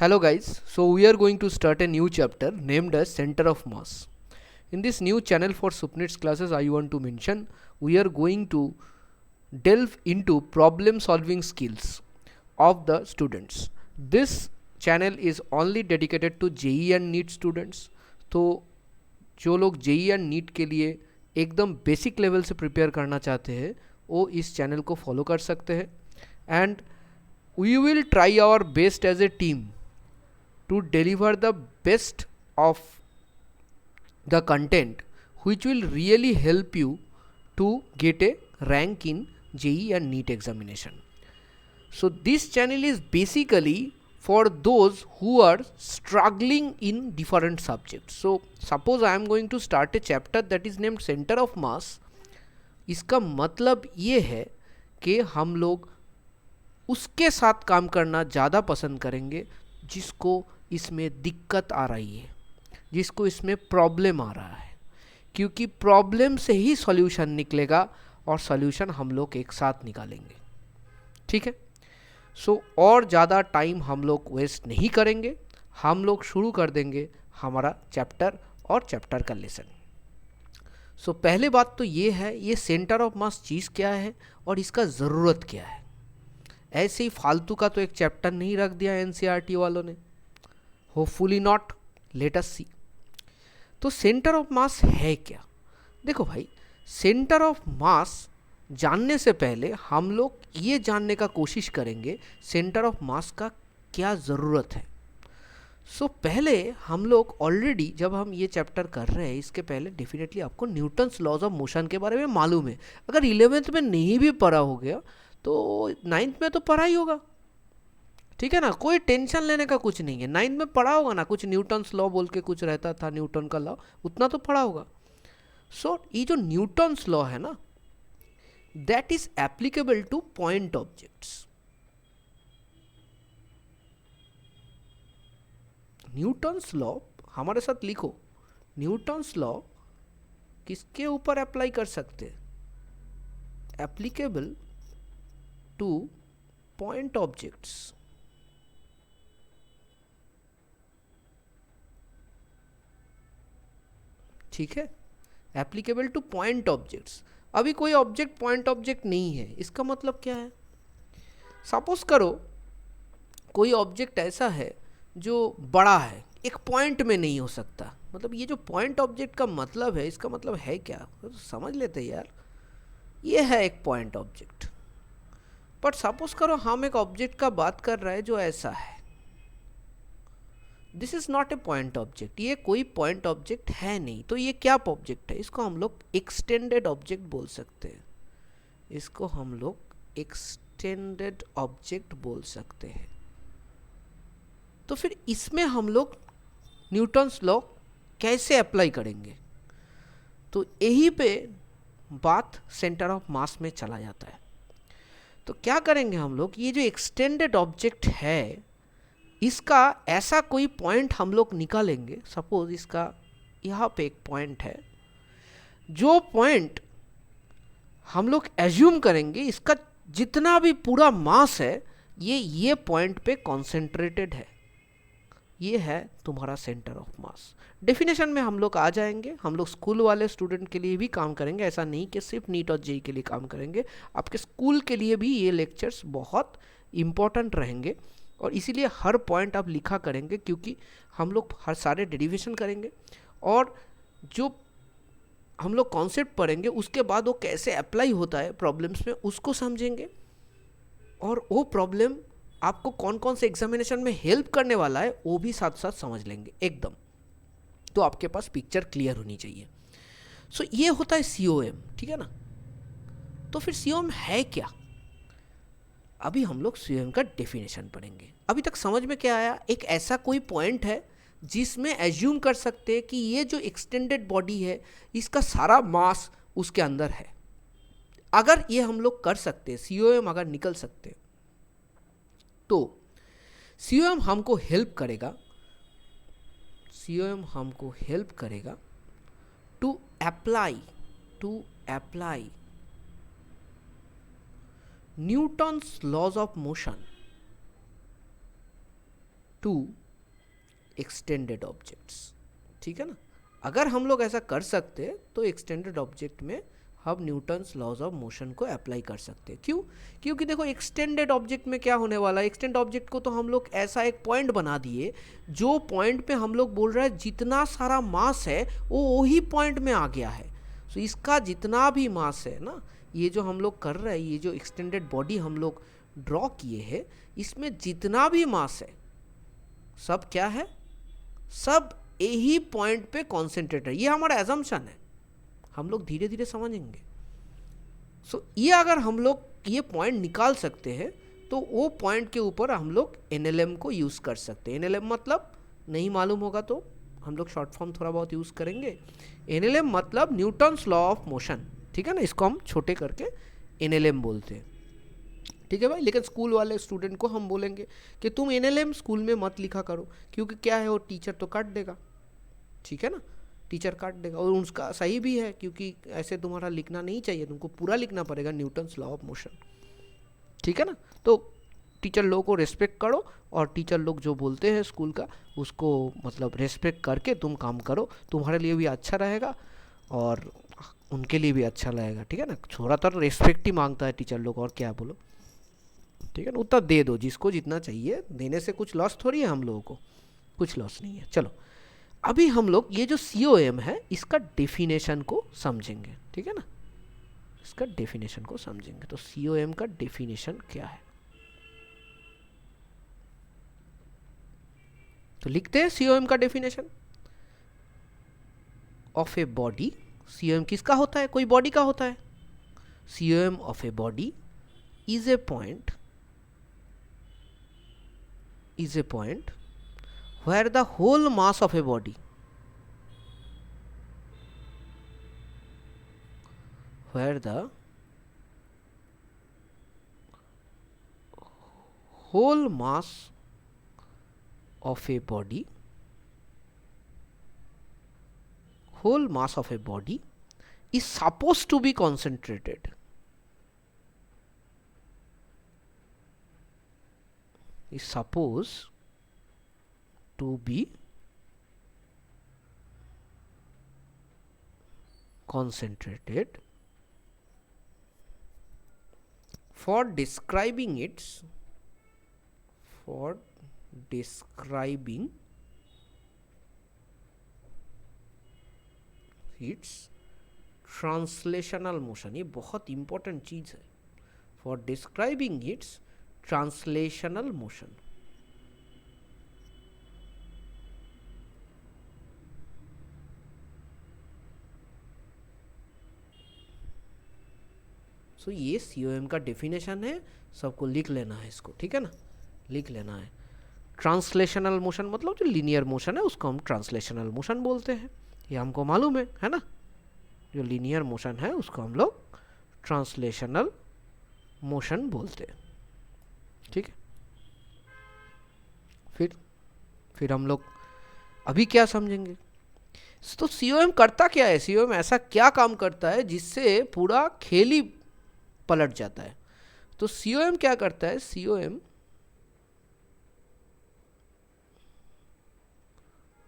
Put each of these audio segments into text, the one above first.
Hello guys, so we are going to start a new chapter named as Center of Mass. In this new channel for Supnit's classes, I want to mention we are going to delve into problem solving skills of the students. This channel is only dedicated to JEE and NEET students. तो जो लोग JEE and NEET के लिए एकदम basic level से prepare करना चाहते हैं वो इस चैनल को फॉलो कर सकते हैं and we will try our best as a team to deliver the best of the content which will really help you to get a rank in JEE and NEET examination. So this channel is basically for those who are struggling in different subjects. So suppose I am going to start a chapter that is named Center of Mass. इसका मतलब ये है कि हम लोग उसके साथ काम करना ज़्यादा पसंद करेंगे जिसको इसमें दिक्कत आ रही है, जिसको इसमें प्रॉब्लम आ रहा है, क्योंकि प्रॉब्लम से ही सॉल्यूशन निकलेगा और सॉल्यूशन हम लोग एक साथ निकालेंगे. ठीक है. सो और ज़्यादा टाइम हम लोग वेस्ट नहीं करेंगे, हम लोग शुरू कर देंगे हमारा चैप्टर और चैप्टर का लेसन. सो पहले बात तो ये है, ये सेंटर ऑफ मास चीज़ क्या है और इसका ज़रूरत क्या है. ऐसे ही फालतू का तो एक चैप्टर नहीं रख दिया एनसीईआरटी वालों ने. होपफुली नॉट, लेट अस सी. तो सेंटर ऑफ मास है क्या? देखो भाई, सेंटर ऑफ मास जानने से पहले हम लोग ये जानने का कोशिश करेंगे सेंटर ऑफ मास का क्या ज़रूरत है. सो पहले हम लोग ऑलरेडी जब हम ये चैप्टर कर रहे हैं इसके पहले डेफिनेटली आपको न्यूटन्स लॉज ऑफ मोशन के बारे में मालूम है. अगर 11th में नहीं भी पढ़ा हो गया तो 9th में तो पढ़ा ही होगा. ठीक है ना, कोई टेंशन लेने का कुछ नहीं है. 9th में पढ़ा होगा ना, कुछ न्यूटन्स लॉ बोल के कुछ रहता था, न्यूटन का लॉ, उतना तो पढ़ा होगा. सो ये जो न्यूटन्स लॉ है ना, that is applicable two point objects. Newton's law हमारे साथ लिखो. न्यूटन्स लॉ किसके ऊपर अप्लाई कर सकते हैं? Applicable two point objects. ठीक है, एप्लीकेबल टू पॉइंट ऑब्जेक्ट्स. अभी कोई ऑब्जेक्ट पॉइंट ऑब्जेक्ट नहीं है, इसका मतलब क्या है? सपोज करो कोई ऑब्जेक्ट ऐसा है जो बड़ा है, एक पॉइंट में नहीं हो सकता. मतलब ये जो पॉइंट ऑब्जेक्ट का मतलब है, इसका मतलब है क्या, तो समझ लेते हैं यार. ये है एक पॉइंट ऑब्जेक्ट. बट सपोज करो हम एक ऑब्जेक्ट का बात कर रहे हैं जो ऐसा है. This is not a point object. ये कोई पॉइंट ऑब्जेक्ट है नहीं. तो ये क्या ऑब्जेक्ट है? इसको हम लोग एक्सटेंडेड ऑब्जेक्ट बोल सकते हैं. इसको हम लोग एक्सटेंडेड ऑब्जेक्ट बोल सकते हैं. तो फिर इसमें हम लोग न्यूटन्स लॉ कैसे अप्लाई करेंगे? तो यही पे बात सेंटर ऑफ मास में चला जाता है. तो क्या करेंगे हम लोग, ये जो एक्सटेंडेड ऑब्जेक्ट है इसका ऐसा कोई पॉइंट हम लोग निकालेंगे. सपोज इसका यहाँ पे एक पॉइंट है, जो पॉइंट हम लोग एज्यूम करेंगे इसका जितना भी पूरा मास है ये पॉइंट पे कॉन्सेंट्रेटेड है. ये है तुम्हारा सेंटर ऑफ मास. डेफिनेशन में हम लोग आ जाएंगे. हम लोग स्कूल वाले स्टूडेंट के लिए भी काम करेंगे, ऐसा नहीं कि सिर्फ नीट और जेई के लिए काम करेंगे. आपके स्कूल के लिए भी ये लेक्चर्स बहुत इम्पोर्टेंट रहेंगे और इसीलिए हर पॉइंट आप लिखा करेंगे, क्योंकि हम लोग हर सारे डेरिवेशन करेंगे और जो हम लोग कॉन्सेप्ट पढ़ेंगे उसके बाद वो कैसे अप्लाई होता है प्रॉब्लम्स में उसको समझेंगे. और वो प्रॉब्लम आपको कौन कौन से एग्जामिनेशन में हेल्प करने वाला है वो भी साथ साथ समझ लेंगे एकदम. तो आपके पास पिक्चर क्लियर होनी चाहिए. सो ये होता है COM. ठीक है ना. तो फिर COM है क्या? अभी हम लोग COM का डेफिनेशन पढ़ेंगे. अभी तक समझ में क्या आया? एक ऐसा कोई पॉइंट है जिसमें एज्यूम कर सकते हैं कि ये जो एक्सटेंडेड बॉडी है इसका सारा मास उसके अंदर है. अगर ये हम लोग कर सकते हैं, COM अगर निकल सकते हैं, तो COM हमको हेल्प करेगा. COM हमको हेल्प करेगा to apply Newton's laws of motion to extended objects, ठीक है ना। अगर हम लोग ऐसा कर सकते तो एक्सटेंडेड ऑब्जेक्ट में हम न्यूटन्स लॉज ऑफ मोशन को अप्लाई कर सकते हैं। क्यों? क्योंकि देखो एक्सटेंडेड ऑब्जेक्ट में क्या होने वाला है, एक्सटेंड ऑब्जेक्ट को तो हम लोग ऐसा एक पॉइंट बना दिए जो पॉइंट पे हम लोग बोल रहे हैं जितना सारा मास है वो वही पॉइंट में आ गया है। सो इसका जितना भी मास है ना, ये जो हम लोग कर रहे हैं, ये जो एक्सटेंडेड बॉडी हम लोग ड्रॉ किए हैं, इसमें जितना भी मास है सब क्या है, सब यही पॉइंट पे कॉन्सेंट्रेट है। ये हमारा एजम्पशन है, हम लोग धीरे धीरे समझेंगे। सो ये अगर हम लोग ये पॉइंट निकाल सकते हैं तो वो पॉइंट के ऊपर हम लोग NLM को यूज़ कर सकते हैं। NLM मतलब नहीं मालूम होगा तो हम लोग शॉर्ट फॉर्म थोड़ा बहुत यूज़ करेंगे। NLM मतलब न्यूटन्स लॉ ऑफ मोशन, ठीक है ना, इसको हम छोटे करके NLM बोलते हैं, ठीक है भाई। लेकिन स्कूल वाले स्टूडेंट को हम बोलेंगे कि तुम NLM स्कूल में मत लिखा करो, क्योंकि क्या है वो टीचर तो काट देगा, ठीक है ना, टीचर काट देगा। और उसका सही भी है, क्योंकि ऐसे तुम्हारा लिखना नहीं चाहिए, तुमको पूरा लिखना पड़ेगा न्यूटन्स लॉ ऑफ मोशन, ठीक है ना। तो टीचर लोगों को रेस्पेक्ट करो और टीचर लोग जो बोलते हैं स्कूल का उसको मतलब रेस्पेक्ट करके तुम काम करो, तुम्हारे लिए भी अच्छा रहेगा और उनके लिए भी अच्छा लगेगा, ठीक है ना। थोड़ा तो रेस्पेक्ट ही मांगता है टीचर लोग, और क्या बोलो, ठीक है ना। उतना दे दो, जिसको जितना चाहिए, देने से कुछ लॉस थोड़ी है, हम लोगों को कुछ लॉस नहीं है। चलो अभी हम लोग ये जो COM है इसका डेफिनेशन को समझेंगे, ठीक है ना, इसका डेफिनेशन को समझेंगे। तो COM का डेफिनेशन क्या है, तो लिखते हैं COM का definition. Of a body, COM किसका होता है, कोई बॉडी का होता है। COM of a body is a point where the whole mass of a body where the whole mass of a body is supposed to be concentrated, is supposed to be concentrated for describing its translational motion। ये बहुत important चीज है, for describing its translational motion। सो ये COM का definition है, सबको लिख लेना है इसको, ठीक है ना, लिख लेना है। ट्रांसलेशनल मोशन मतलब जो लीनियर मोशन है उसको हम ट्रांसलेशनल मोशन बोलते हैं, ये हमको मालूम है ना। जो लीनियर मोशन है उसको हम लोग ट्रांसलेशनल मोशन बोलते हैं, ठीक है। फिर हम लोग अभी क्या समझेंगे, तो COM करता क्या है, COM ऐसा क्या काम करता है जिससे पूरा खेल ही पलट जाता है। तो COM क्या करता है, COM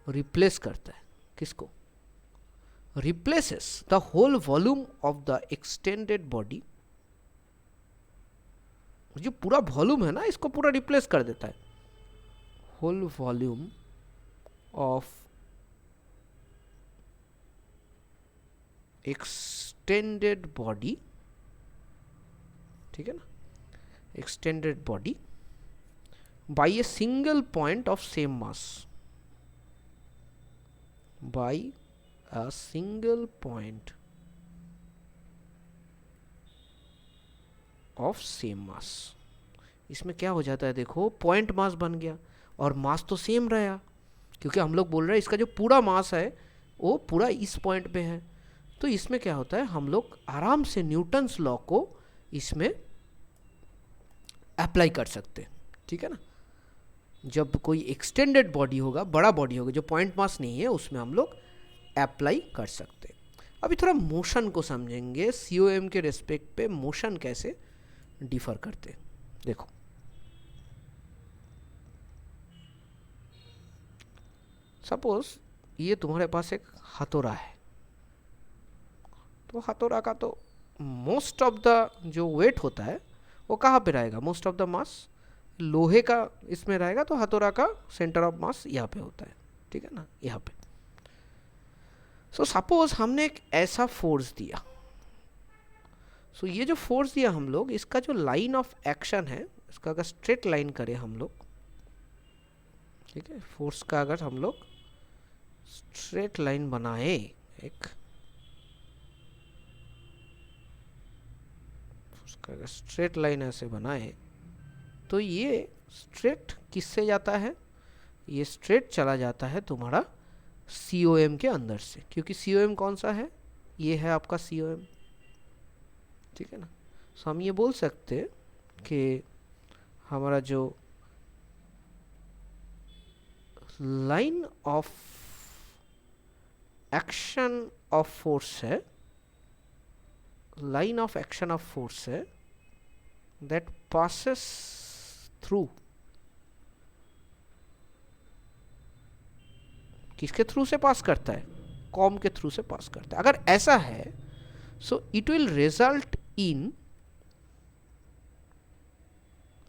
रिप्लेस करता है, किसको, replaces the whole volume of the extended body. जो पूरा वॉल्यूम है ना इसको पूरा रिप्लेस कर देता है, whole volume of extended body, ठीक है ना, extended body by a single point of same mass, by a single point of same mass। इसमें क्या हो जाता है, देखो पॉइंट मास बन गया और मास तो सेम रहा, क्योंकि हम लोग बोल रहे हैं इसका जो पूरा मास है वो पूरा इस पॉइंट पे है। तो इसमें क्या होता है, हम लोग आराम से न्यूटन्स लॉ को इसमें अप्लाई कर सकते हैं, ठीक है ना। जब कोई एक्सटेंडेड बॉडी होगा, बड़ा बॉडी होगा जो पॉइंट मास नहीं है, उसमें हम लोग अप्लाई कर सकते हैं। अभी थोड़ा मोशन को समझेंगे, COM के रेस्पेक्ट पे मोशन कैसे डिफर करते हैं। देखो सपोज ये तुम्हारे पास एक हथौड़ा है, तो हथौड़ा का तो मोस्ट ऑफ द जो वेट होता है वो कहाँ पे रहेगा, मोस्ट ऑफ द मास लोहे का इसमें रहेगा, तो हथौड़ा का सेंटर ऑफ मास यहाँ पे होता है, ठीक है ना, यहाँ पे। सो सपोज हमने एक ऐसा फोर्स दिया, सो ये जो फोर्स दिया हम लोग, इसका जो लाइन ऑफ एक्शन है, इसका अगर स्ट्रेट लाइन करें हम लोग, ठीक है, फोर्स का अगर हम लोग स्ट्रेट लाइन बनाए, एक उसका अगर स्ट्रेट लाइन ऐसे बनाए, तो ये स्ट्रेट किससे जाता है, ये स्ट्रेट चला जाता है तुम्हारा COM के अंदर से, क्योंकि COM कौन सा है, ये है आपका COM, ठीक है ना। सो हम ये बोल सकते हैं कि हमारा जो line of action of force है, line of action of force है, दैट पासेस थ्रू, किसके थ्रू से पास करता है, कॉम के थ्रू से पास करता है। अगर ऐसा है, so it will result in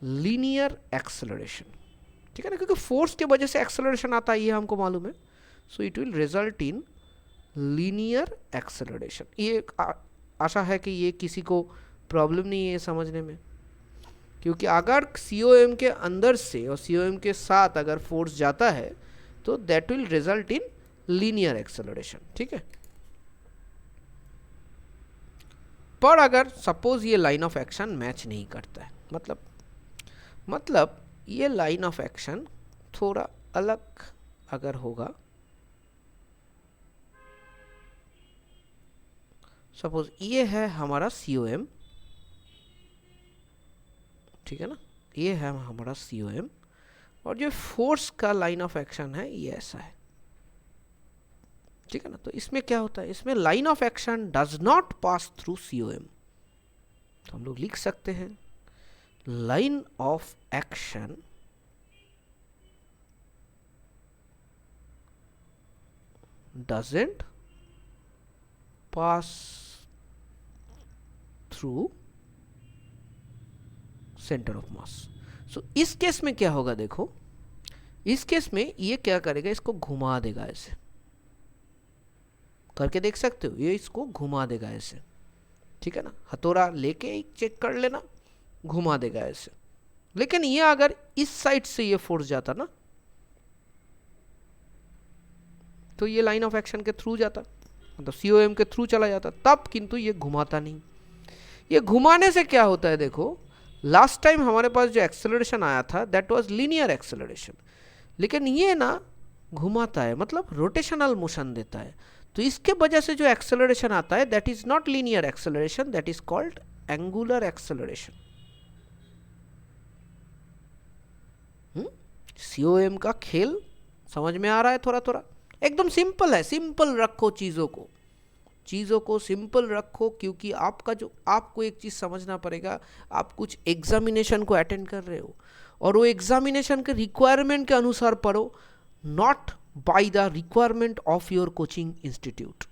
linear acceleration, ठीक है ना, क्योंकि फोर्स के वजह से एक्सेलरेशन आता है, ये हमको मालूम है। So it will result in linear acceleration. ये आशा है कि ये किसी को प्रॉब्लम नहीं है समझने में, क्योंकि अगर COM के अंदर से और COM के साथ अगर फोर्स जाता है तो that will result in linear acceleration, ठीक है। पर अगर सपोज ये लाइन ऑफ एक्शन मैच नहीं करता है, मतलब ये लाइन ऑफ एक्शन थोड़ा अलग अगर होगा, सपोज ये है हमारा COM, ठीक है ना, ये है हमारा COM, और जो फोर्स का लाइन ऑफ एक्शन है ये ऐसा है, ठीक है ना। तो इसमें क्या होता है, इसमें line of action does not pass through COM, तो हम लोग लिख सकते हैं line of action doesn't pass through centre of mass. So इस केस में क्या होगा, देखो इस केस में ये क्या करेगा, इसको घुमा देगा, ऐसे करके देख सकते हो, ये इसको घुमा देगा ऐसे, ठीक है ना, हथौड़ा लेके एक चेक कर लेना, घुमा देगा ऐसे। लेकिन ये अगर इस साइड से ये फोर्स जाता ना, तो ये लाइन ऑफ एक्शन के थ्रू जाता, मतलब COM के थ्रू चला जाता, तब किंतु ये घुमाता नहीं। ये घुमाने से क्या होता है, देखो लास्ट टाइम हमारे पास जो एक्सेलरेशन आया था दैट वाज लीनियर एक्सेलरेशन, लेकिन ये ना घुमाता है, मतलब रोटेशनल मोशन देता है। तो इसके वजह से जो एक्सेलरेशन आता है that is not linear acceleration, that is called angular acceleration. COM का खेल समझ में आ रहा है, थोड़ा थोड़ा एकदम सिंपल है, सिंपल रखो चीज़ों को सिंपल रखो, क्योंकि आपको एक चीज़ समझना पड़ेगा, आप कुछ एग्जामिनेशन को अटेंड कर रहे हो और वो एग्जामिनेशन के रिक्वायरमेंट के अनुसार पढ़ो, not by the requirement of your coaching institute.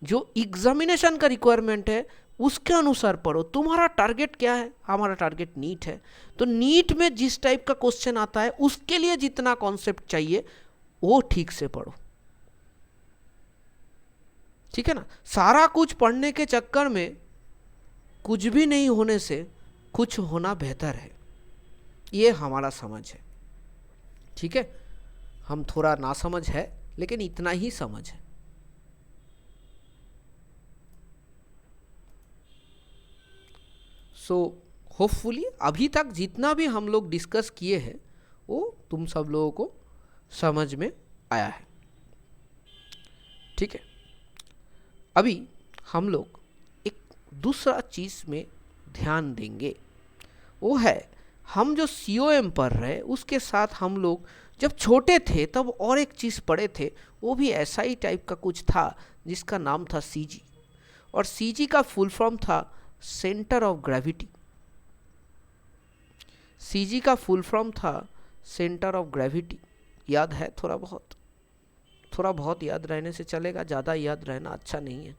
जो एग्जामिनेशन का रिक्वायरमेंट है उसके अनुसार पढ़ो। तुम्हारा टारगेट क्या है, हमारा टारगेट नीट है, तो नीट में जिस टाइप का क्वेश्चन आता है उसके लिए जितना कॉन्सेप्ट चाहिए वो ठीक से पढ़ो, ठीक है ना। सारा कुछ पढ़ने के चक्कर में कुछ भी नहीं होने से कुछ होना बेहतर है, ये हमारा समझ है, ठीक है। हम थोड़ा नासमझ है लेकिन इतना ही समझ है। सो होपफुली अभी तक जितना भी हम लोग डिस्कस किए हैं वो तुम सब लोगों को समझ में आया है, ठीक है। अभी हम लोग एक दूसरा चीज़ में ध्यान देंगे, वो है हम जो COM पढ़ रहे हैं उसके साथ हम लोग जब छोटे थे तब और एक चीज़ पढ़े थे, वो भी ऐसा ही टाइप का कुछ था जिसका नाम था CG, और CG का फुल फॉर्म था सेंटर ऑफ ग्रेविटी। CG का फुल फॉर्म था सेंटर ऑफ ग्रेविटी, याद है थोड़ा बहुत, थोड़ा बहुत याद रहने से चलेगा, ज़्यादा याद रहना अच्छा नहीं है।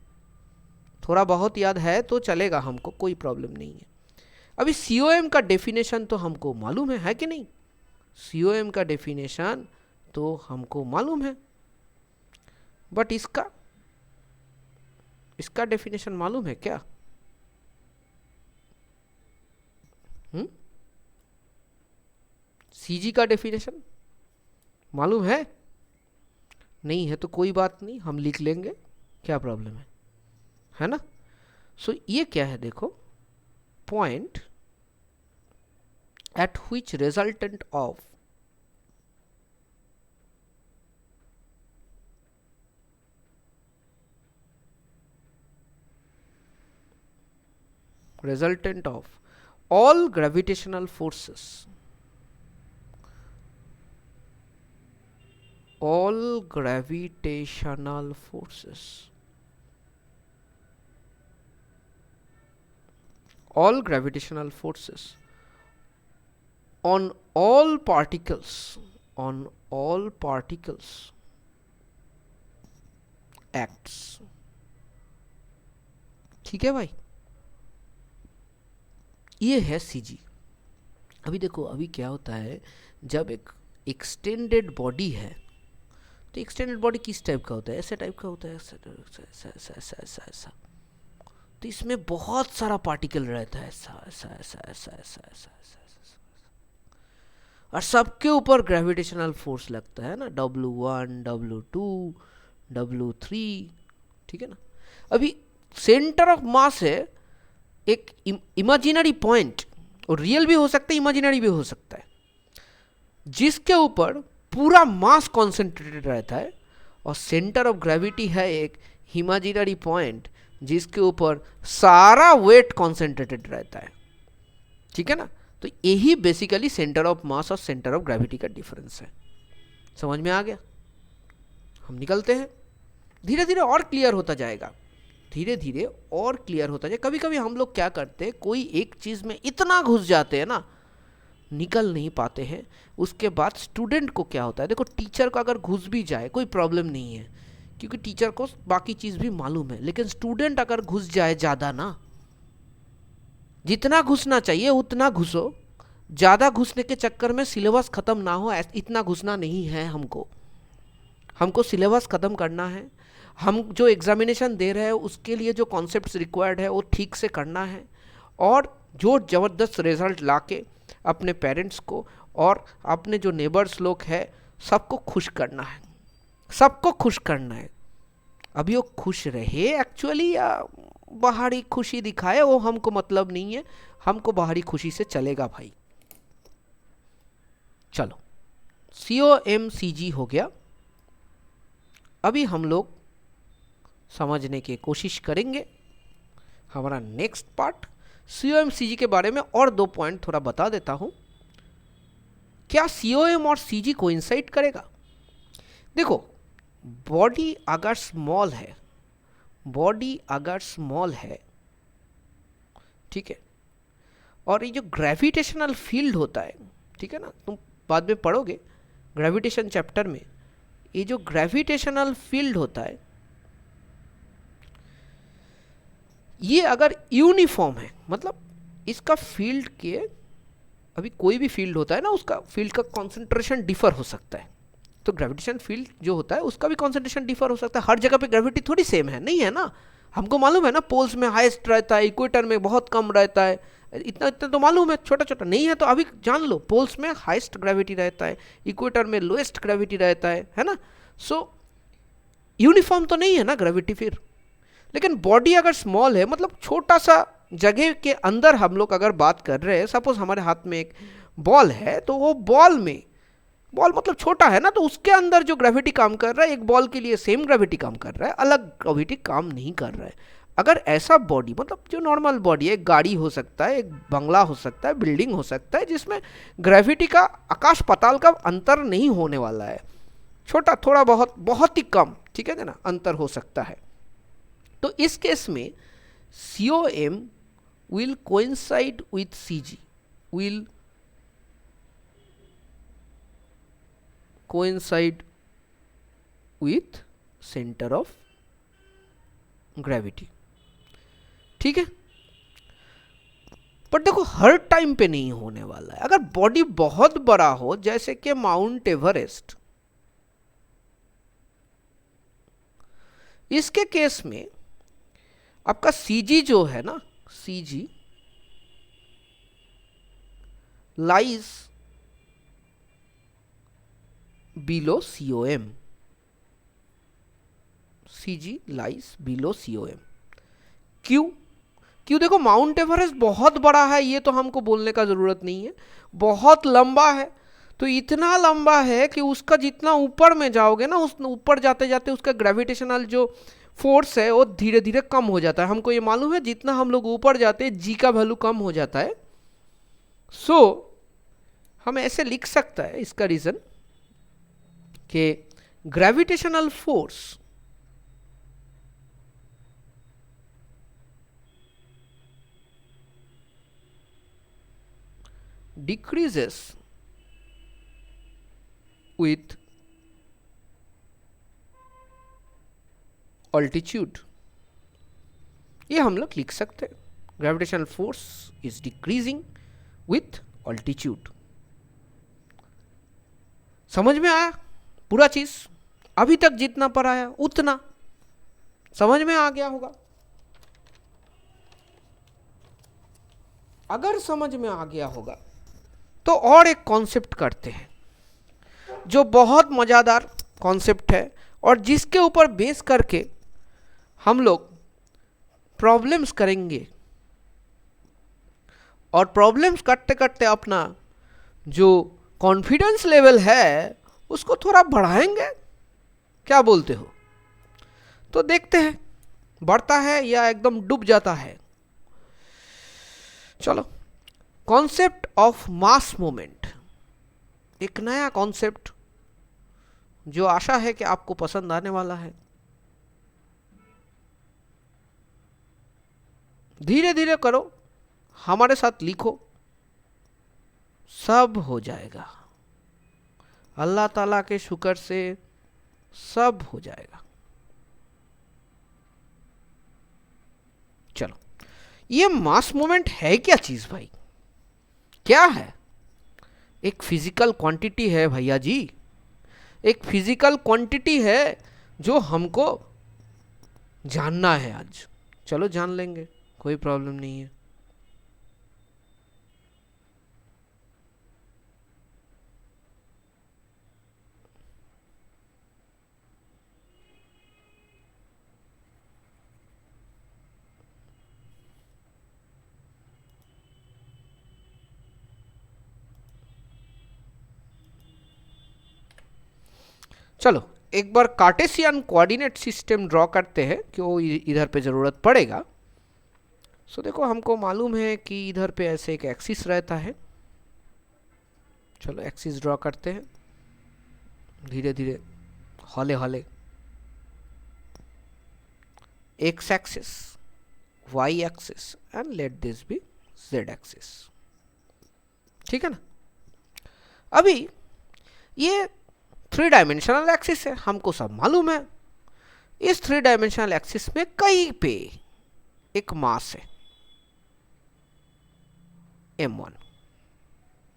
थोड़ा बहुत याद है तो चलेगा, हमको कोई प्रॉब्लम नहीं है। अभी COM का डेफिनेशन तो हमको मालूम है कि नहीं? COM का डेफिनेशन तो हमको मालूम है, बट इसका डेफिनेशन मालूम है क्या? CG का डेफिनेशन मालूम नहीं है तो कोई बात नहीं, हम लिख लेंगे, क्या प्रॉब्लम है ना? सो ये क्या है देखो, point at which resultant of all gravitational forces, all gravitational forces on all particles acts। ठीक है भाई, ये है CG। अभी देखो, अभी क्या होता है, जब एक एक्सटेंडेड बॉडी है तो एक्सटेंडेड बॉडी किस टाइप का होता है? ऐसे टाइप का होता है, ऐसा। तो इसमें बहुत सारा पार्टिकल रहता है, ऐसा, और सबके ऊपर ग्रेविटेशनल फोर्स लगता है ना, W1 W2 W3, ठीक है ना। अभी सेंटर ऑफ मास है एक इमेजिनरी पॉइंट, और रियल भी हो सकता है, इमेजिनरी भी हो सकता है, जिसके ऊपर पूरा मास कॉन्सेंट्रेटेड रहता है, और सेंटर ऑफ ग्रेविटी है एक इमेजिनरी पॉइंट जिसके ऊपर सारा वेट कॉन्सेंट्रेटेड रहता है, ठीक है ना। तो यही बेसिकली सेंटर ऑफ मास और सेंटर ऑफ ग्रेविटी का डिफरेंस है। समझ में आ गया? हम निकलते हैं, धीरे धीरे और क्लियर होता जाएगा, धीरे धीरे और क्लियर होता जाए। कभी कभी हम लोग क्या करते हैं, कोई एक चीज़ में इतना घुस जाते हैं ना, निकल नहीं पाते हैं। उसके बाद स्टूडेंट को क्या होता है, देखो टीचर को अगर घुस भी जाए कोई प्रॉब्लम नहीं है, क्योंकि टीचर को बाकी चीज़ भी मालूम है, लेकिन स्टूडेंट अगर घुस जाए ज़्यादा ना, जितना घुसना चाहिए उतना घुसो, ज़्यादा घुसने के चक्कर में सिलेबस ख़त्म ना हो, इतना घुसना नहीं है। हमको सिलेबस ख़त्म करना है, हम जो एग्जामिनेशन दे रहे हैं उसके लिए जो कॉन्सेप्ट्स रिक्वायर्ड है वो ठीक से करना है, और जो ज़बरदस्त रिजल्ट लाके अपने पेरेंट्स को और अपने जो नेबर्स लोग हैं सबको खुश करना है, सबको खुश करना है। अभी वो खुश रहे एक्चुअली या बाहरी खुशी दिखाए, वो हमको मतलब नहीं है, हमको बाहरी खुशी से चलेगा भाई। चलो, COMCG हो गया। अभी हम लोग समझने की कोशिश करेंगे हमारा नेक्स्ट पार्ट। COMCG के बारे में और 2 पॉइंट थोड़ा बता देता हूं। क्या COM और CG कोइंसाइड करेगा? देखो, बॉडी अगर स्मॉल है, ठीक है, और ये जो ग्रेविटेशनल फील्ड होता है, ठीक है ना, तुम बाद में पढ़ोगे ग्रेविटेशन चैप्टर में, ये जो ग्रेविटेशनल फील्ड होता है ये अगर यूनिफॉर्म है, मतलब इसका फील्ड के, अभी कोई भी फील्ड होता है ना, उसका फील्ड का कॉन्सेंट्रेशन डिफर हो सकता है, तो ग्रेविटेशन फील्ड जो होता है उसका भी कॉन्सेंट्रेशन डिफर हो सकता है। हर जगह पे ग्रेविटी थोड़ी सेम है, नहीं है ना। हमको मालूम है ना, पोल्स में हाईएस्ट रहता है, इक्वेटर में बहुत कम रहता है, इतना इतना तो मालूम है, छोटा छोटा नहीं है तो अभी जान लो, पोल्स में हाईएस्ट ग्रेविटी रहता है, इक्वेटर में लोएस्ट ग्रेविटी रहता है ना। सो यूनिफॉर्म तो नहीं है ना ग्रेविटी फिर। लेकिन बॉडी अगर स्मॉल है, मतलब छोटा सा जगह के अंदर हम लोग अगर बात कर रहे हैं, सपोज हमारे हाथ में एक बॉल है, तो वो बॉल मतलब छोटा है ना, तो उसके अंदर जो ग्रेविटी काम कर रहा है, एक बॉल के लिए सेम ग्रेविटी काम कर रहा है, अलग ग्रेविटी काम नहीं कर रहा है। अगर ऐसा बॉडी, मतलब जो नॉर्मल बॉडी है, एक गाड़ी हो सकता है, एक बंगला हो सकता है, बिल्डिंग हो सकता है, जिसमें ग्रेविटी का आकाश पाताल का अंतर नहीं होने वाला है, छोटा थोड़ा बहुत ही कम, ठीक है ना, अंतर हो सकता है, तो इस केस में COM will coincide with CG, will coincide with centre of gravity. ठीक है, पर देखो हर टाइम पे नहीं होने वाला है। अगर बॉडी बहुत बड़ा हो, जैसे कि माउंट एवरेस्ट, इसके केस में आपका सीजी जो है ना, CG lies below COM, CG lies below COM. क्यों? क्यों? देखो माउंट एवरेस्ट बहुत बड़ा है, ये तो हमको बोलने का जरूरत नहीं है, बहुत लंबा है। तो इतना लंबा है कि उसका जितना ऊपर में जाओगे ना, उस ऊपर जाते जाते उसका ग्रेविटेशनल जो फोर्स है वो धीरे धीरे कम हो जाता है। हमको ये मालूम है, जितना हम लोग ऊपर जाते हैं जी का वैल्यू कम हो जाता है। सो हम ऐसे लिख सकता है इसका रीजन कि gravitational force decreases with altitude। ये हम लोग लिख सकते हैं, gravitational force is decreasing with altitude. समझ में आया पूरा चीज? अभी तक जितना पढ़ाया उतना समझ में आ गया होगा। अगर समझ में आ गया होगा तो और एक कॉन्सेप्ट करते हैं जो बहुत मज़ेदार कॉन्सेप्ट है, और जिसके ऊपर बेस करके हम लोग प्रॉब्लम्स करेंगे, और प्रॉब्लम्स करते करते अपना जो कॉन्फिडेंस लेवल है उसको थोड़ा बढ़ाएंगे। क्या बोलते हो? तो देखते हैं बढ़ता है या एकदम डूब जाता है। चलो, कॉन्सेप्ट ऑफ मास मोमेंट, एक नया कॉन्सेप्ट जो आशा है कि आपको पसंद आने वाला है। धीरे धीरे करो, हमारे साथ लिखो, सब हो जाएगा। अल्लाह ताला के शुक्र से सब हो जाएगा। चलो, ये मास मोमेंट है क्या चीज भाई? क्या है? एक फिजिकल क्वांटिटी है भैया जी, एक फिजिकल क्वांटिटी है जो हमको जानना है आज। चलो जान लेंगे, कोई प्रॉब्लम नहीं है। चलो एक बार कार्टेशियन कोऑर्डिनेट सिस्टम ड्रॉ करते हैं, क्यों इधर पे ज़रूरत पड़ेगा। सो देखो, हमको मालूम है कि इधर पे ऐसे एक एक्सिस रहता है। चलो एक्सिस ड्रॉ करते हैं धीरे धीरे, हौले हौले। X axis, Y axis, and let this be Z axis. ठीक है ना? अभी ये 3 डायमेंशनल एक्सिस है, हमको सब मालूम है। इस 3 डायमेंशनल एक्सिस में कहीं पे एक मास है m1।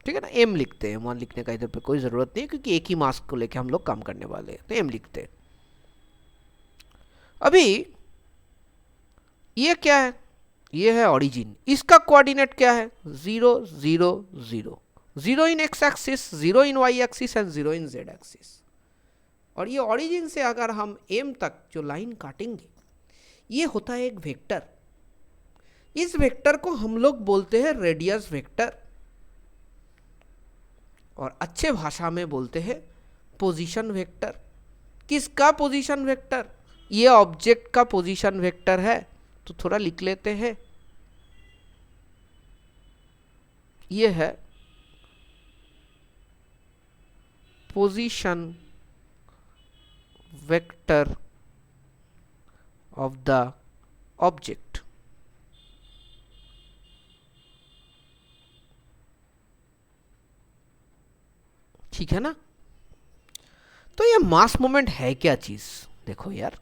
ठीक है ना? m लिखते हैं, m1 लिखने का इधर पे कोई जरूरत नहीं, क्योंकि एक ही मास को लेके हम लोग काम करने वाले हैं, तो m लिखते हैं। अभी ये क्या है? ये है ओरिजिन। इसका कोऑर्डिनेट क्या है? 0 0 0, 0 in X axis, 0 in Y axis and 0 in Z axis. और ये ओरिजिन से अगर हम एम तक जो लाइन काटेंगे, ये होता है एक वेक्टर। इस वेक्टर को हम लोग बोलते हैं रेडियस वेक्टर, और अच्छे भाषा में बोलते हैं पोजीशन वेक्टर। किसका पोजीशन वेक्टर? ये ऑब्जेक्ट का पोजीशन वेक्टर है। तो थोड़ा लिख लेते हैं, ये है position vector of the object. ठीक है ना? तो ये मास मोमेंट है क्या चीज? देखो यार,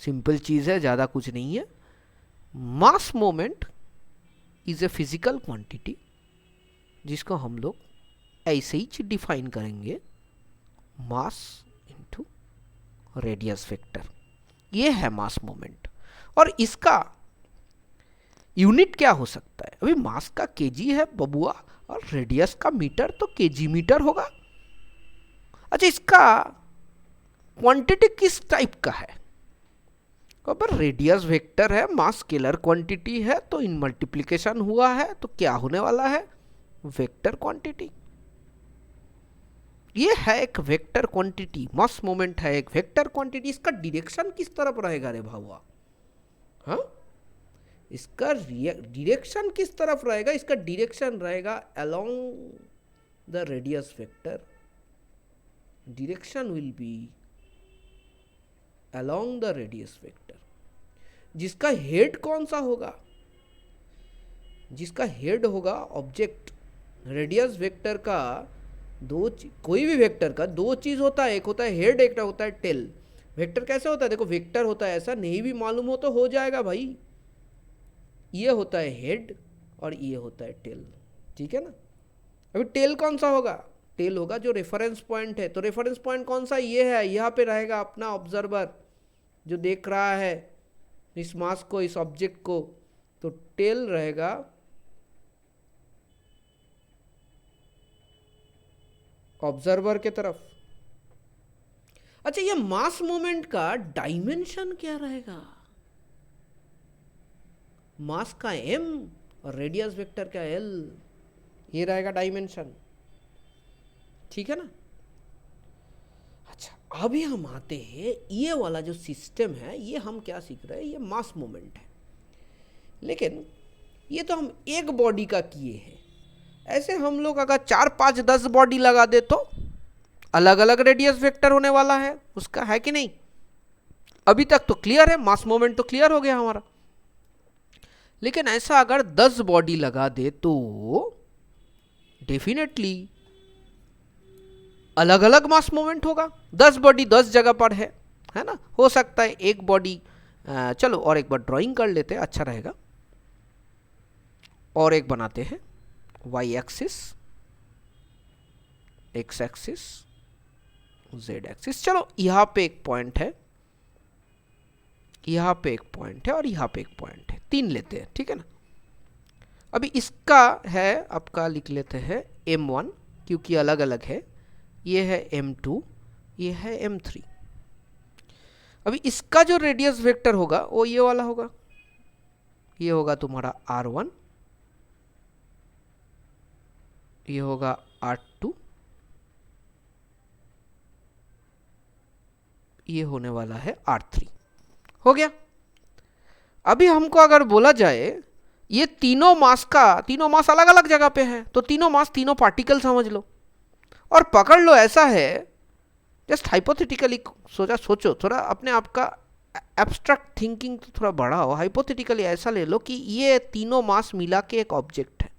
सिंपल चीज है, ज्यादा कुछ नहीं है। मास moment is a physical quantity जिसको हम लोग ऐसे ही डिफाइन करेंगे, मास इनटू रेडियस वेक्टर। ये है मास मोमेंट। और इसका यूनिट क्या हो सकता है? अभी मास का केजी है बबुआ, और रेडियस का मीटर तो केजी मीटर होगा। अच्छा, इसका क्वांटिटी किस टाइप का है? अगर रेडियस वेक्टर है, मास स्केलर क्वांटिटी है, तो इन मल्टीप्लिकेशन हुआ है तो क्या होने वाला है? Vector quantity. ये है एक वेक्टर क्वांटिटी, मास मोमेंट है एक वेक्टर क्वांटिटी। इसका डायरेक्शन किस तरफ रहेगा रे भावा? हाँ, इसका डायरेक्शन किस तरफ रहेगा? इसका डायरेक्शन रहेगा along the radius vector. Direction will be along the radius vector. जिसका हेड कौन सा होगा? जिसका हेड होगा ऑब्जेक्ट। रेडियस वेक्टर का कोई भी वेक्टर का दो चीज होता है, एक होता है हेड, एक होता है टेल। वेक्टर कैसे होता है? देखो, वेक्टर होता है ऐसा, नहीं भी मालूम हो तो हो जाएगा भाई। ये होता है हेड और ये होता है टेल, ठीक है ना। अभी टेल कौन सा होगा? टेल होगा जो रेफरेंस पॉइंट है। तो रेफरेंस पॉइंट कौन सा? ये है, यहाँ पे रहेगा अपना ऑब्जर्वर जो देख रहा है इस मास को, इस ऑब्जेक्ट को। तो टेल रहेगा ऑब्जर्वर के तरफ। अच्छा, ये मास मोमेंट का डायमेंशन क्या रहेगा? मास का m और रेडियस वेक्टर का l, ये रहेगा डायमेंशन, ठीक है ना। अच्छा, अभी हम आते हैं, ये वाला जो सिस्टम है, ये हम क्या सीख रहे हैं? ये मास मोमेंट है, लेकिन ये तो हम एक बॉडी का किए हैं। ऐसे हम लोग अगर 4, 5, 10 बॉडी लगा दे तो अलग अलग रेडियस वेक्टर होने वाला है उसका, है कि नहीं? अभी तक तो क्लियर है, मास मोमेंट तो क्लियर हो गया हमारा। लेकिन ऐसा अगर 10 बॉडी लगा दे तो डेफिनेटली अलग अलग मास मोमेंट होगा। 10 बॉडी 10 जगह पर है ना। हो सकता है एक बॉडी, चलो और एक बार ड्राइंग कर लेते हैं, अच्छा रहेगा। और एक बनाते हैं, Y axis, X axis, Z axis. चलो, यहां पे एक पॉइंट है, यहां पे एक पॉइंट है और यहां पे एक पॉइंट है, 3 लेते हैं, ठीक है ना। अभी इसका है, आपका लिख लेते हैं m1, क्योंकि अलग अलग है। ये है m2, ये है m3। अभी इसका जो रेडियस वेक्टर होगा वो ये वाला होगा, ये होगा तुम्हारा r1, ये होगा r2, ये होने वाला है r3। हो गया। अभी हमको अगर बोला जाए ये तीनों मास अलग अलग जगह पे है, तो तीनों मास तीनों पार्टिकल समझ लो और पकड़ लो। ऐसा है, जस्ट हाइपोथेटिकली सोचो थोड़ा, अपने आप का एब्स्ट्रैक्ट थिंकिंग तो थोड़ा बढ़ाओ। हाइपोथेटिकली ऐसा ले लो कि ये तीनों मास मिला के एक ऑब्जेक्ट है,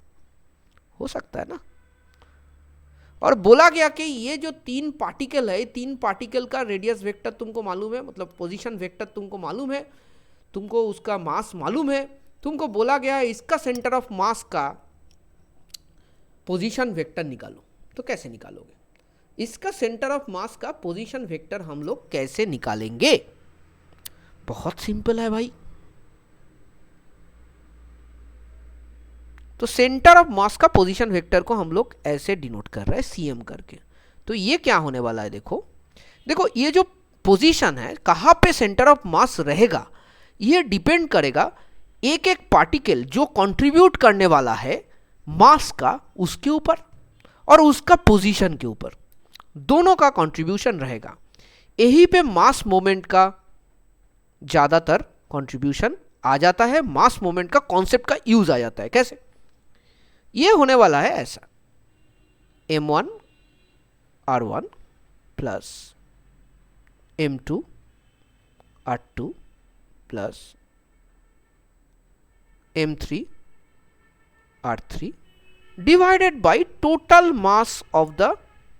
हो सकता है ना। और बोला गया कि ये जो 3 पार्टिकल है, 3 पार्टिकल का रेडियस वेक्टर तुमको मालूम है, मतलब पोजीशन वेक्टर तुमको मालूम है, तुमको उसका मास मालूम है। तुमको बोला गया है इसका सेंटर ऑफ मास का पोजीशन वेक्टर निकालो। तो कैसे निकालोगे? इसका सेंटर ऑफ मास का पोजीशन वेक्टर हम लोग कैसे निकालेंगे? बहुत सिंपल है भाई। तो सेंटर ऑफ मास का पोजीशन वेक्टर को हम लोग ऐसे डिनोट कर रहे हैं, cm करके। तो ये क्या होने वाला है? देखो ये जो पोजीशन है, कहाँ पे सेंटर ऑफ मास रहेगा, ये डिपेंड करेगा एक एक पार्टिकल जो कंट्रीब्यूट करने वाला है मास का, उसके ऊपर और उसका पोजीशन के ऊपर, दोनों का कंट्रीब्यूशन रहेगा। यही पे मास मोमेंट का ज़्यादातर कंट्रीब्यूशन आ जाता है, मास मोमेंट का कॉन्सेप्ट का यूज आ जाता है। कैसे? ये होने वाला है ऐसा, m1 r1 plus m2 r2 plus m3 r3 divided by total mass of the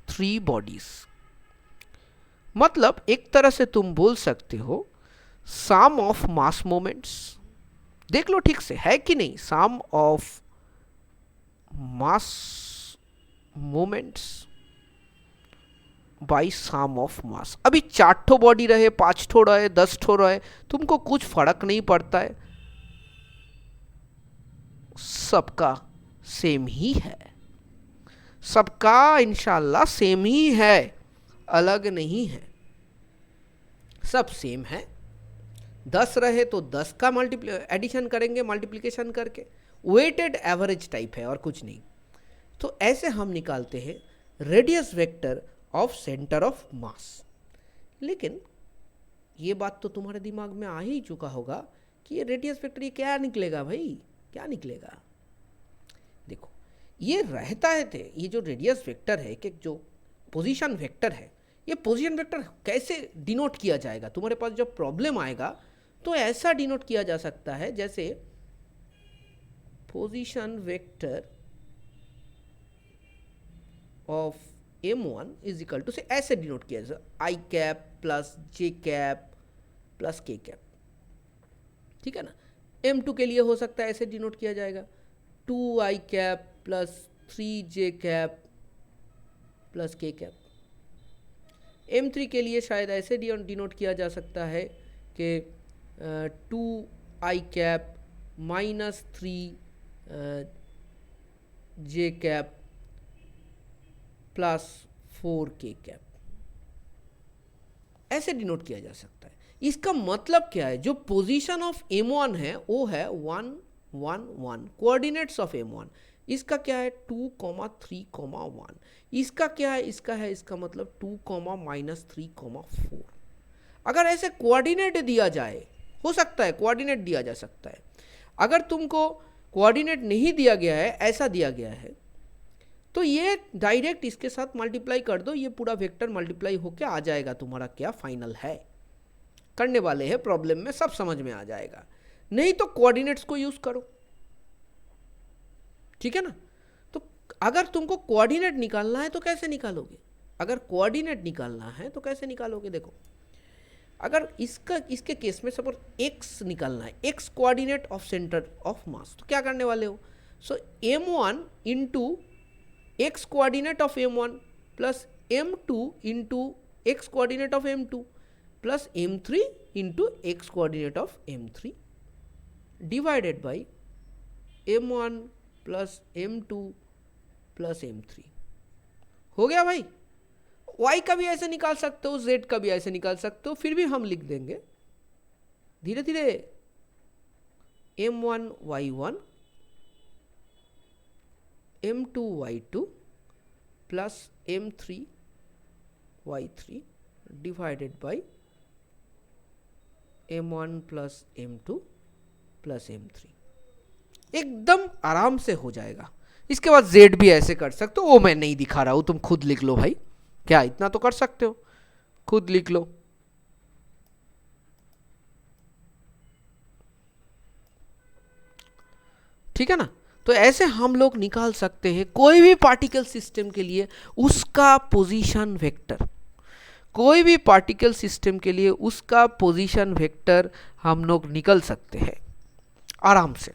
3 bodies। मतलब एक तरह से तुम बोल सकते हो सम ऑफ मास मोमेंट्स, देख लो ठीक से है कि नहीं, sum of mass moments by sum of mass. अभी 4 ठो बॉडी रहे, 5 ठो रहे, 10 ठो रहे, तुमको कुछ फर्क नहीं पड़ता है, सबका सेम ही है, सबका इंशाल्लाह सेम ही है, अलग नहीं है, सब सेम है। 10 रहे तो 10 का एडिशन करेंगे मल्टीप्लिकेशन करके, वेटेड एवरेज टाइप है और कुछ नहीं। तो ऐसे हम निकालते हैं radius vector of centre of मास। लेकिन ये बात तो तुम्हारे दिमाग में आ ही चुका होगा कि ये रेडियस वेक्टर ये क्या निकलेगा भाई, क्या निकलेगा। देखो ये रहता है थे, ये जो रेडियस वेक्टर है कि जो पोजीशन वेक्टर है, ये पोजीशन वेक्टर कैसे डिनोट किया जाएगा, तुम्हारे पास जब प्रॉब्लम आएगा तो ऐसा डिनोट किया जा सकता है जैसे position vector of m1 is equal to से ऐसे डिनोट किया जाए I cap plus J cap plus K cap, ठीक है ना। m2 के लिए हो सकता है ऐसे डिनोट किया जाएगा 2i cap plus 3j cap plus K cap. m3 के लिए शायद ऐसे डिनोट किया जा सकता है कि 2i cap minus 3j cap plus 4k cap, ऐसे डिनोट किया जा सकता है। इसका मतलब क्या है, जो पोजीशन ऑफ m1 है वो है 1 1 1, कोऑर्डिनेट्स ऑफ m1, इसका क्या है 2, 3, 1, इसका क्या है, इसका मतलब 2, -3, 4। अगर ऐसे कोऑर्डिनेट दिया जाए, हो सकता है कोऑर्डिनेट दिया जा सकता है, अगर तुमको कोऑर्डिनेट नहीं दिया गया है, ऐसा दिया गया है, तो ये डायरेक्ट इसके साथ मल्टीप्लाई कर दो, ये पूरा वेक्टर मल्टीप्लाई होके आ जाएगा, तुम्हारा क्या फाइनल है। करने वाले हैं प्रॉब्लम में, सब समझ में आ जाएगा। नहीं तो कोऑर्डिनेट्स को यूज करो, ठीक है ना। तो अगर तुमको कोऑर्डिनेट निकालना है तो कैसे निकालोगे, अगर कोऑर्डिनेट निकालना है तो कैसे निकालोगे, देखो अगर इसके केस में सपोज x निकालना है, x coordinate of centre of मास, तो क्या करने वाले हो, सो m1 into x coordinate of m1 plus m2 into x coordinate of m2 plus m3 into x coordinate of m3 divided by m1 plus m2 plus m3। हो गया भाई। y का भी ऐसे निकाल सकते हो, z का भी ऐसे निकाल सकते हो, फिर भी हम लिख देंगे धीरे धीरे m1 y1 m2 y2 plus m3 y3 divided by m1 plus m2 plus m3। एकदम आराम से हो जाएगा। इसके बाद z भी ऐसे कर सकते हो, वो मैं नहीं दिखा रहा हूं, तुम खुद लिख लो भाई, क्या इतना तो कर सकते हो, खुद लिख लो। ठीक है ना। तो ऐसे हम लोग निकाल सकते हैं कोई भी पार्टिकल सिस्टम के लिए उसका पोजीशन वेक्टर, कोई भी पार्टिकल सिस्टम के लिए उसका पोजीशन वेक्टर हम लोग निकल सकते हैं आराम से।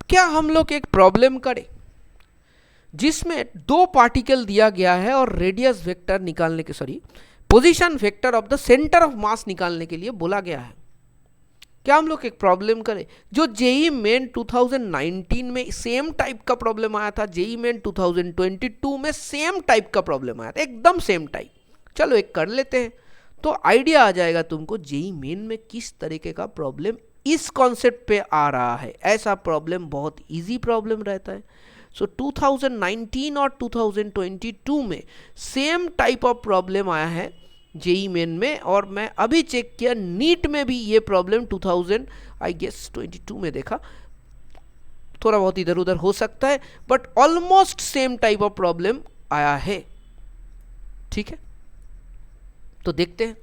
क्या हम लोग एक प्रॉब्लम करें जिसमें 2 पार्टिकल दिया गया है और रेडियस वेक्टर निकालने के position vector of the centre of मास निकालने के लिए बोला गया है। क्या हम लोग एक प्रॉब्लम करें जो जेई मेन 2019 में सेम टाइप का प्रॉब्लम आया था, जेई मेन 2022 में सेम टाइप का प्रॉब्लम आया था, एकदम सेम टाइप। चलो एक कर लेते हैं तो आइडिया आ जाएगा तुमको जेई मेन में किस तरीके का प्रॉब्लम इस कॉन्सेप्ट पे आ रहा है। ऐसा प्रॉब्लम बहुत इजी प्रॉब्लम रहता है। सो 2019 और 2022 में सेम टाइप ऑफ प्रॉब्लम आया है जेई मेन में, और मैं अभी चेक किया नीट में भी ये प्रॉब्लम 2022 में देखा, थोड़ा बहुत इधर उधर हो सकता है but almost same type of problem आया है। ठीक है, तो देखते हैं।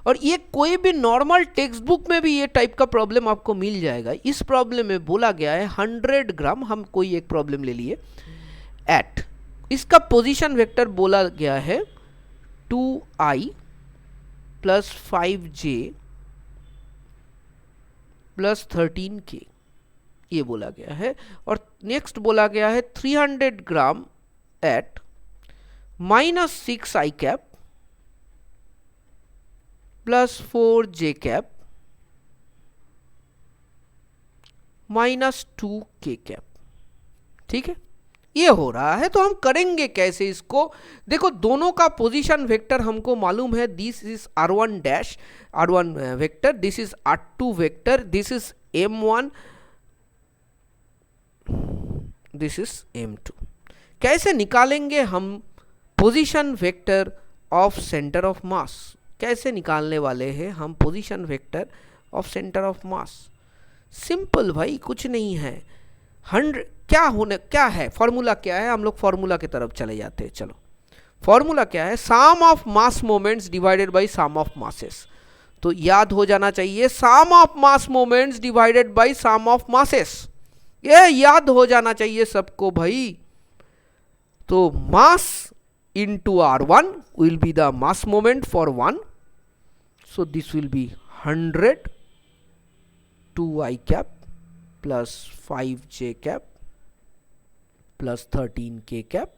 और ये कोई भी नॉर्मल टेक्स्ट बुक में भी ये टाइप का प्रॉब्लम आपको मिल जाएगा। इस प्रॉब्लम में बोला गया है 100 ग्राम, हम कोई एक प्रॉब्लम ले लिए, एट इसका पोजीशन वेक्टर बोला गया है 2i plus 5j plus 13k, ये बोला गया है। और नेक्स्ट बोला गया है 300 gram at -6i cap plus 4j cap -2k cap. ठीक है, ये हो रहा है। तो हम करेंगे कैसे इसको? देखो, दोनों का पोजीशन वेक्टर हमको मालूम है। This is r1 dash r1 vector, this is r2 vector, this is m1, this is m2। कैसे निकालेंगे हम position vector of centre of मास? कैसे निकालने वाले हैं हम position vector of centre of mass? Simple भाई, कुछ नहीं है। 100 क्या है फॉर्मूला, क्या है? हम लोग फॉर्मूला की तरफ चले जाते हैं। चलो, फॉर्मूला क्या है? Sum of mass moments divided by sum of masses. तो याद हो जाना चाहिए, sum of mass moments divided by sum of masses. ये याद हो जाना चाहिए सबको भाई। तो मास into r1 will be the mass moment for 1, so this will be 100 2i cap plus 5j cap plus 13k cap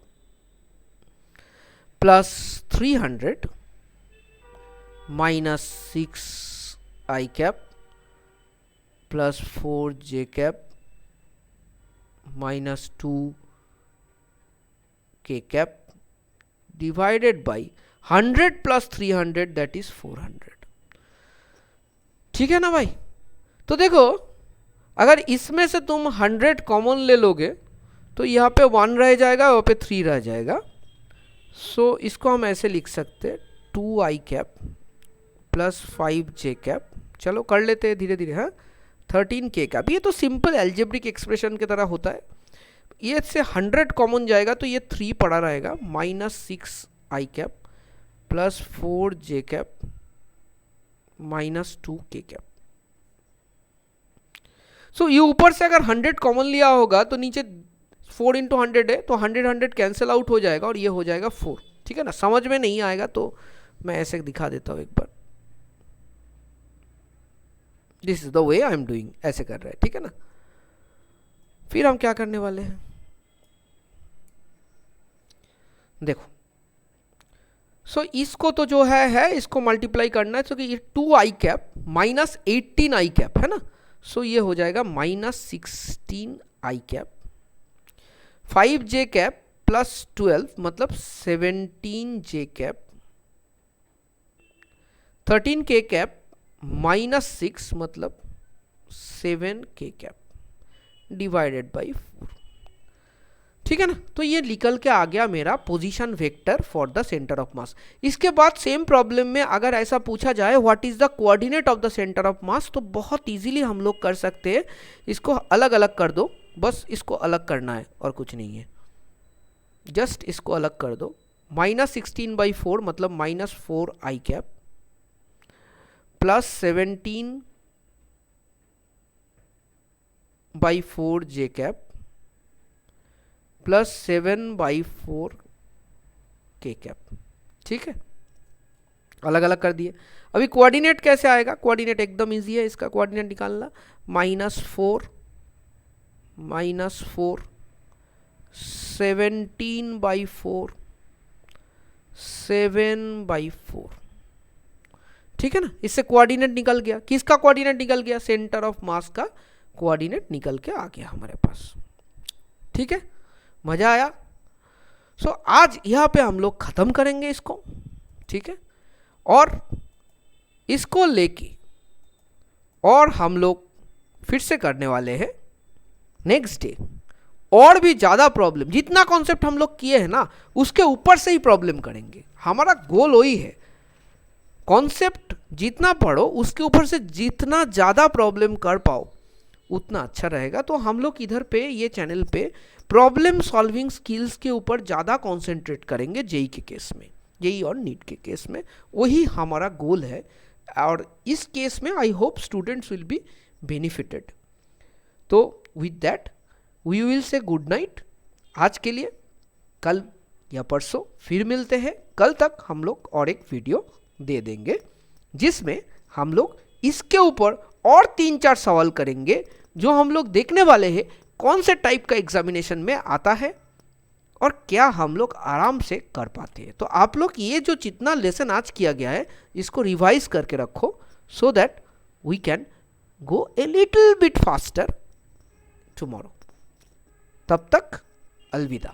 plus 300 minus 6i cap plus 4j cap minus 2k cap divided by 100 plus 300 that is 400। ठीक है ना भाई? तो देखो, अगर इसमें से तुम 100 कॉमन ले लोगे तो यहाँ पे 1 रह जाएगा, वहाँ पे 3 रह जाएगा। सो इसको हम ऐसे लिख सकते हैं 2i cap plus 5j cap. चलो कर लेते हैं धीरे धीरे। हाँ, 13k कैप। ये तो सिंपल एल्जेब्रिक एक्सप्रेशन की तरह होता है। ये से 100 कॉमन जाएगा तो ये 3 पड़ा रहेगा, -6i cap plus 4j cap -2k cap. So ये ऊपर से अगर 100 कॉमन लिया होगा तो नीचे 4 × 100 है, तो 100 कैंसिल आउट हो जाएगा और ये हो जाएगा 4। ठीक है ना? समझ में नहीं आएगा तो मैं ऐसे दिखा देता हूँ एक बार। This is the way I am doing, ऐसे कर रहे हैं। ठीक है ना? फिर हम क्या करने वाले हैं, देखो। सो इसको तो जो है इसको मल्टीप्लाई करना है। तो ये 2i cap minus 18i cap है ना। सो ये हो जाएगा -16i cap, 5j cap plus 12 मतलब 17j कैप, 13k कैप -6 मतलब 7k कैप डिवाइडेड बाई 4। ठीक है ना? तो ये निकल के आ गया मेरा position vector for the centre of मास। इसके बाद सेम प्रॉब्लम में अगर ऐसा पूछा जाए what is the coordinate of the centre of मास, तो बहुत इजीली हम लोग कर सकते हैं। इसको अलग अलग कर दो, बस इसको अलग करना है और कुछ नहीं है। जस्ट इसको अलग कर दो। -16/4 मतलब -4i cap plus 17/4j cap plus 7/4k cap. ठीक है, अलग अलग कर दिए। अभी कोऑर्डिनेट कैसे आएगा? कोऑर्डिनेट एकदम इजी है इसका कोऑर्डिनेट निकालना। -4 17/4 7/4। ठीक है ना? इससे कोऑर्डिनेट निकल गया। किसका कोऑर्डिनेट निकल गया? सेंटर ऑफ मास का कोऑर्डिनेट निकल के आ गया हमारे पास। ठीक है, मजा आया? सो आज यहाँ पे हम लोग खत्म करेंगे इसको। ठीक है, और इसको लेके और हम लोग फिर से करने वाले हैं नेक्स्ट डे और भी ज्यादा प्रॉब्लम। जितना कॉन्सेप्ट हम लोग किए हैं ना उसके ऊपर से ही प्रॉब्लम करेंगे। हमारा गोल वही है, कॉन्सेप्ट जितना पढ़ो उसके ऊपर से जितना ज्यादा प्रॉब्लम कर पाओ उतना अच्छा रहेगा। तो हम लोग इधर पे ये चैनल पे प्रॉब्लम सॉल्विंग स्किल्स के ऊपर ज़्यादा कॉन्सेंट्रेट करेंगे जेई के केस में, जेई और नीट के केस में। वही हमारा गोल है और इस केस में I hope students will be benefited. तो with that we will say good night आज के लिए। कल या परसों फिर मिलते हैं। कल तक हम लोग और एक वीडियो दे देंगे जिसमें हम लोग इसके ऊपर और 3-4 सवाल करेंगे जो हम लोग देखने वाले हैं कौन से टाइप का एग्जामिनेशन में आता है और क्या हम लोग आराम से कर पाते हैं। तो आप लोग ये जो जितना लेसन आज किया गया है इसको रिवाइज करके रखो so that we can go a little bit faster tomorrow. तब तक अलविदा।